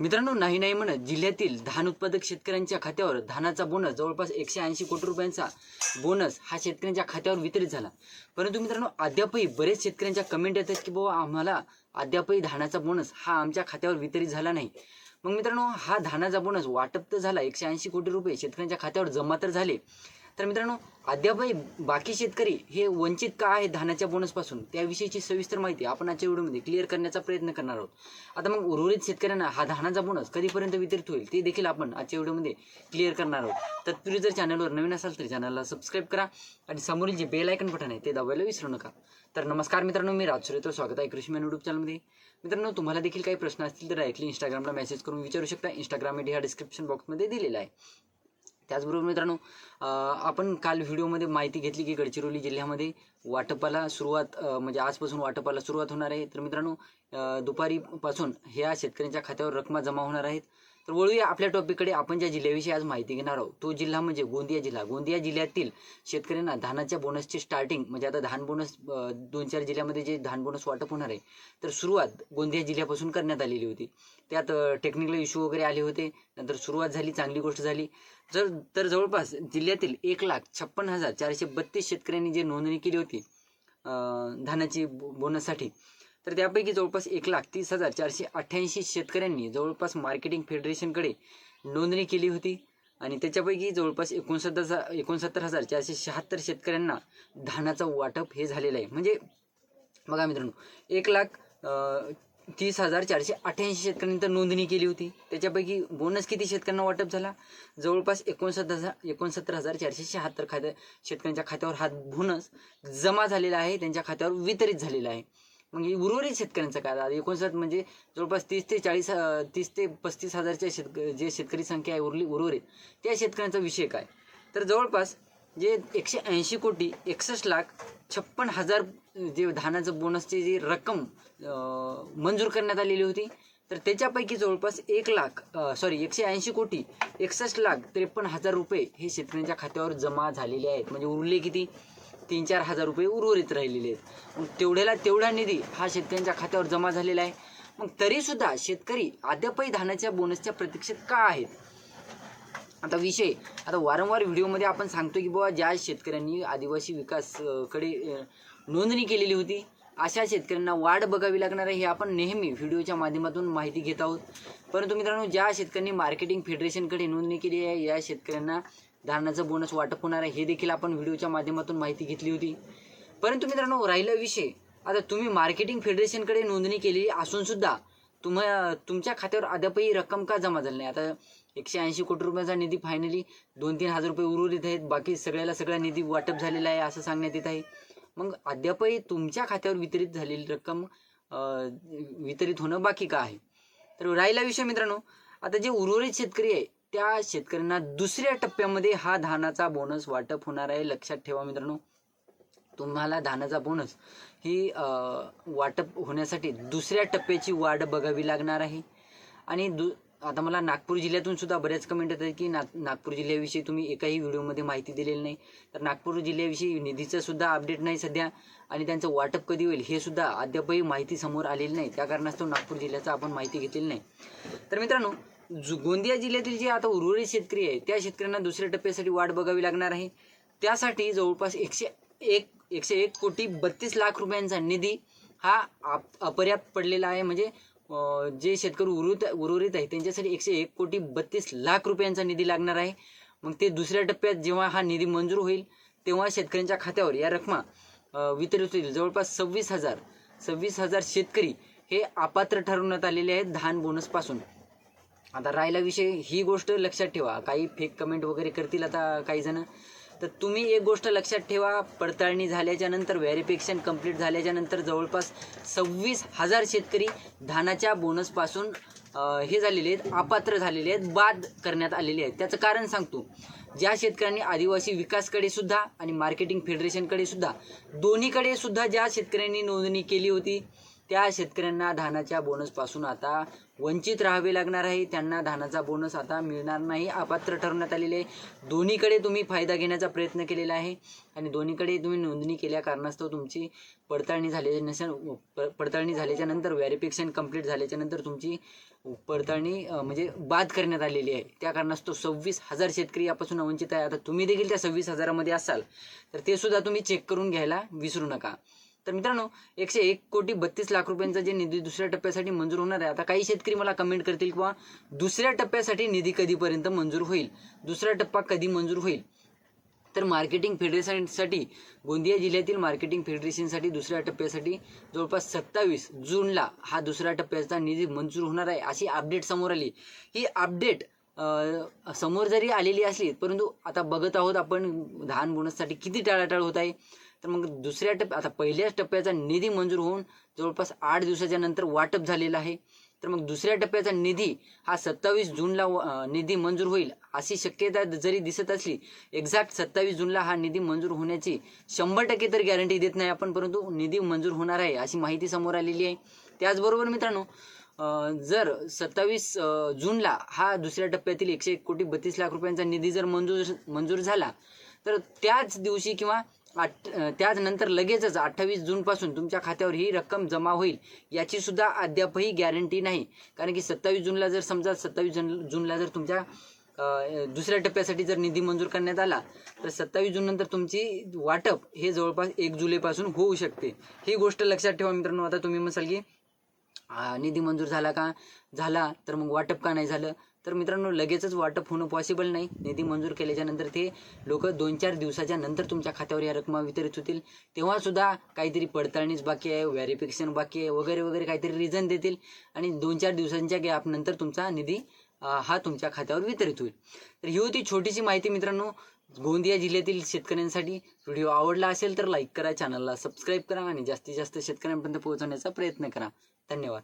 मित्रांनो, नाही नाही म्हणत जिल्ह्यातील धान उत्पादक शेतकऱ्यांच्या खात्यावर धानाचा बोनस जवळपास 180 कोटी रुपयांचा बोनस हा शेतकऱ्यांच्या खात्यावर वितरित झाला। परंतु मित्रांनो, अद्यापही बरेच शेतकऱ्यांच्या कमेंट येतात की बाबा आम्हाला अद्यापही धानाचा बोनस हा आमच्या खात्यावर वितरित झाला नाही। मग मित्रांनो, हा धानाचा बोनस वाटप तर झाला, 180 कोटी रुपये शेतकऱ्यांच्या खात्यावर जमा तर झाले, तर मित्रांनो अद्यापही बाकी शेतकरी हे वंचित का आहेत धानाच्या बोनसपासून, त्याविषयीची सविस्तर माहिती आपण आजच्या व्हिडिओमध्ये क्लिअर करण्याचा प्रयत्न करणार आहोत। आता मग उर्वरित शेतकऱ्यांना हा धानाचा बोनस कधीपर्यंत वितरित होईल ते देखील आपण आजच्या व्हिडिओमध्ये क्लिअर करणार आहोत। तत्पूर्वी जर चॅनलवर नवीन असाल तर चॅनलला सबस्क्राईब करा आणि समोरील जे बेल आयकन बटन आहे ते दाबायला विसरू नका। तर नमस्कार मित्रांनो, मी राज सुरेश, स्वागत आहे कृषीमॅन यूट्यूब चॅनलमध्ये। मित्रांनो, तुम्हाला देखील काही प्रश्न असतील तर डायरेक्टली इंस्टाग्रामला मेसेज करून विचारू शकता। इंस्टाग्राम आयडी हा डिस्क्रिप्शन बॉक्समध्ये दिलेला आहे। त्याचबरोबर मित्रांनो, आपण काल व्हिडिओमध्ये माहिती घेतली की गडचिरोली जिल्ह्यामध्ये वाटपाला सुरुवात म्हणजे आजपासून वाटपाला सुरुवात होणार आहे। तर मित्रांनो, दुपारीपासून ह्या शेतकऱ्यांच्या खात्यावर रकमा जमा होणार आहेत। तर वळूया आपल्या टॉपिककडे। आपण ज्या जिल्ह्याविषयी आज माहिती घेणार आहोत तो जिल्हा म्हणजे गोंदिया जिल्हा। गोंदिया जिल्ह्यातील शेतकऱ्यांना धानाच्या बोनसची स्टार्टिंग म्हणजे आता धान बोनस 2-4 जिल्ह्यामध्ये जे धान बोनस वाटप होणार आहे तर सुरुवात गोंदिया जिल्ह्यापासून करण्यात आलेली होती। त्यात टेक्निकल इश्यू वगैरे आले होते, नंतर सुरुवात झाली, चांगली गोष्ट झाली। तर जवळपास जिल्ह्यातील 1,56,432 शेतकऱ्यांनी जे नोंदणी केली होती धानाची बोनससाठी, तर त्यापैकी जवळपास 1,30,488 शेतकऱ्यांनी जवळपास मार्केटिंग फेडरेशनकडे नोंदणी केली होती आणि त्याच्यापैकी जवळपास 69,476 शेतकऱ्यांना धानाचं वाटप हे झालेलं आहे। म्हणजे बघा मित्रांनो, 1,30,488 शेतकऱ्यांनी तर नोंदणी केली होती, त्याच्यापैकी बोनस किती शेतकऱ्यांना वाटप झाला? जवळपास 69,476 शेतकऱ्यांच्या खात्यावर हा बोनस जमा झालेला आहे, त्यांच्या खात्यावर वितरित झालेला आहे। मग उर्वरित शेतकऱ्यांचं काय? 59 म्हणजे जवळपास 30 ते 35 हजारच्या जे शेतकरी संख्या आहे उर्वरित त्या शेतकऱ्यांचा विषय काय? तर जवळपास जे 180,61,56,000 जे धानाचं बोनसची जी रक्कम मंजूर करण्यात आलेली होती, तर त्याच्यापैकी जवळपास 180,61,53,000 रुपये हे शेतकऱ्यांच्या खात्यावर जमा झालेले आहेत। म्हणजे उरले किती? 3-4 हजार रुपये उर्वरित राहिलेले आहेत। मग तेवढा निधी हा शेतकऱ्यांच्या खात्यावर जमा झालेला आहे। मग तरीसुद्धा शेतकरी अद्यापही धानाच्या बोनसच्या प्रतीक्षेत का आहेत? आता वारंवार व्हिडिओमध्ये आपण सांगतो की बाबा ज्या शेतकऱ्यांनी आदिवासी विकास कडे नोंदणी केलेली होती अशा शेतकऱ्यांना वाढ बघावी लागणार आहे, हे आपण नेहमी व्हिडिओच्या माध्यमातून माहिती घेत आहोत। परंतु मित्रांनो, ज्या शेतकऱ्यांनी मार्केटिंग फेडरेशनकडे नोंदणी केली आहे या शेतकऱ्यांना धानाचं बोनस वाटप होणार आहे, हे देखील आपण व्हिडिओच्या माध्यमातून माहिती घेतली होती। परंतु मित्रांनो, राहिला विषय, आता तुम्ही मार्केटिंग फेडरेशनकडे नोंदणी केलेली असून सुद्धा तुमच्या खात्यावर अद्यापही रक्कम का जमा झाली नाही? आता 180 कोटी रुपयाचा निधी फायनली 2-3 हजार रुपये उर्वरित आहेत, बाकी सगळा निधी वाटप झालेला आहे असं सांगण्यात येत आहे। मग अद्यापही तुमच्या खात्यावर वितरित झालेली रक्कम वितरित होणं बाकी का आहे? तर राहिला विषय मित्रांनो, आता जे उर्वरित शेतकरी आहे त्या शेतकऱ्यांना दुसऱ्या टप्प्यामध्ये हा धानाचा बोनस वाटप होणार आहे। लक्षात ठेवा मित्रांनो, तुम्हाला धानाचा बोनस ही वाटप होण्यासाठी दुसऱ्या टप्प्याची वाट बघावी लागणार आहे। आणि आता मला नागपूर जिल्ह्यातून सुद्धा बऱ्याच कमेंट येतात की नागपूर जिल्ह्याविषयी तुम्ही एकाही व्हिडिओमध्ये माहिती दिलेली नाही। तर नागपूर जिल्ह्याविषयी निधीचं सुद्धा अपडेट नाही सध्या, आणि त्यांचं वाटप कधी होईल हे सुद्धा अद्यापही माहिती समोर आलेली नाही, त्या कारणास्तव नागपूर जिल्ह्याचं आपण माहिती घेतलेली नाही। तर मित्रांनो, गोंदिया जिल्ह्यातील जे आता उर्वरित शेतकरी आहे त्या शेतकऱ्यांना दुसऱ्या टप्प्यासाठी वाट बघावी लागणार आहे। त्यासाठी जवळपास 101 कोटी 32 लाख रुपयांचा निधी हा अपर्याप्त पडलेला आहे। म्हणजे जे शेतकरी उर्वरित आहे त्यांच्यासाठी 101 कोटी 32 लाख रुपयांचा निधी लागणार आहे। मग ते दुसऱ्या टप्प्यात जेव्हा हा निधी मंजूर होईल तेव्हा शेतकऱ्यांच्या खात्यावर या रकमा वितरित होईल। जवळपास 26,000 शेतकरी हे अपात्र ठरवण्यात आलेले आहेत धान बोनसपासून। आता राहिला विषय, ही गोष्ट लक्षात ठेवा, काही फेक कमेंट वगैरे करतील आता काही जण, तर तुम्ही एक गोष्ट लक्षात ठेवा, पडताळणी झाल्याच्या नंतर, व्हेरिफिकेशन कंप्लीट झाल्याच्या नंतर जवळपास 26,000 शेतकरी धानाच्या बोनसपासून हे झालेले आहेत, अपात्र झालेले आहेत, बाद करण्यात आलेले आहेत। त्याचं कारण सांगतो, ज्या शेतकऱ्यांनी आदिवासी विकासकडे सुद्धा आणि मार्केटिंग फेडरेशनकडे सुद्धा दोन्हीकडे सुद्धा ज्या शेतकऱ्यांनी नोंदणी केली होती त्या शेतकऱ्यांना धानाच्या बोनसपासून आता वंचित राहावे लागणार आहे. त्यांना धानाचा बोनस आता मिळणार नाही, अपात्र ठरवण्यात आलेले आहे. दोन्हीकडे तुम्ही फायदा घेण्याचा प्रयत्न केलेला आहे आणि दोन्हीकडे तुम्ही नोंदणी केल्या कारणास्तव तुमची पडताळणी झाल्याच्या नंतर व्हेरिफिकेशन कंप्लीट झाल्याच्या नंतर तुमची पडताळणी म्हणजे बाद करण्यात आलेली आहे. त्या कारणास्तव 26,000 शेतकरी यापासून वंचित आहे. आता तुम्ही देखील त्या 26,000मध्ये असाल तर ते सुद्धा तुम्ही चेक करून घ्यायला विसरू नका. तर मित्रांनो, 101,32,00,000 रुपयांचा जे निधी दुसऱ्या टप्प्यासाठी मंजूर होणार आहे. आता काही शेतकरी मला कमेंट करतील किंवा दुसऱ्या टप्प्यासाठी निधी कधीपर्यंत मंजूर होईल, दुसरा टप्पा कधी मंजूर होईल. तर मार्केटिंग फेडरेशनसाठी, गोंदिया जिल्ह्यातील मार्केटिंग फेडरेशनसाठी दुसऱ्या टप्प्यासाठी जवळपास 27 जूनला हा दुसऱ्या टप्प्याचा निधी मंजूर होणार आहे, अशी अपडेट समोर आली. ही अपडेट समोर जरी आलेली असली परंतु आता बघत आहोत आपण धान बोनससाठी किती टाळाटाळ होत आहे. तर मग दुसऱ्या आता पहिल्याच टप्प्याचा निधी मंजूर होऊन जवळपास 8 दिवसाच्या नंतर वाटप झालेला आहे. तर मग दुसऱ्या टप्प्याचा निधी हा 27 जूनला निधी मंजूर होईल अशी शक्यता जरी दिसत असली, एक्झॅक्ट 27 जूनला हा निधी मंजूर होण्याची 100% तर गॅरंटी देत नाही आपण, परंतु निधी मंजूर होणार आहे अशी माहिती समोर आलेली आहे. त्याचबरोबर मित्रांनो, जर 27 जूनला हा दुसऱ्या टप्प्यातील 101,32,00,000 रुपयांचा निधी जर मंजूर झाला तर त्याच दिवशी किंवा त्याच नंतर लगेचच 28 जूनपासून तुमच्या खात्यावर ही रक्कम जमा होईल याची सुद्धा अद्यापही गॅरंटी नाही. कारण की 27 जूनला जर समजा 27 जूनला जर तुमच्या दुसऱ्या टप्प्यासाठी जर निधी मंजूर करण्यात आला तर 27 जून नंतर तुमची वाटप हे जवळपास 1 जुलैपासून होऊ शकते. ही गोष्ट लक्षात ठेवा मित्रांनो. आता तुम्ही म्हणाल की निधी मंजूर झाला तर मग वाटप का नाही झालं. तर मित्रांनो, लगेचच वाटप होणं पॉसिबल नाही. निधी मंजूर केल्याच्या नंतर ते लोक 2-4 दिवसाच्या नंतर तुमच्या खात्यावर या रक्कमा वितरित होतील. तेव्हा सुद्धा काहीतरी पडताळणीच बाकी आहे, व्हेरिफिकेशन बाकी आहे, वगैरे वगैरे काहीतरी रिझन देतील आणि 2-4 दिवसांच्या गॅप नंतर तुमचा निधी हा तुमच्या खात्यावर वितरित होईल. तर ही होती छोटीशी माहिती मित्रांनो गोंदिया जिल्ह्यातील शेतकऱ्यांसाठी. व्हिडिओ आवडला असेल तर लाईक करा, चॅनलला सबस्क्राईब करा आणि जास्तीत जास्त शेतकऱ्यांपर्यंत पोहोचवण्याचा प्रयत्न करा. धन्यवाद.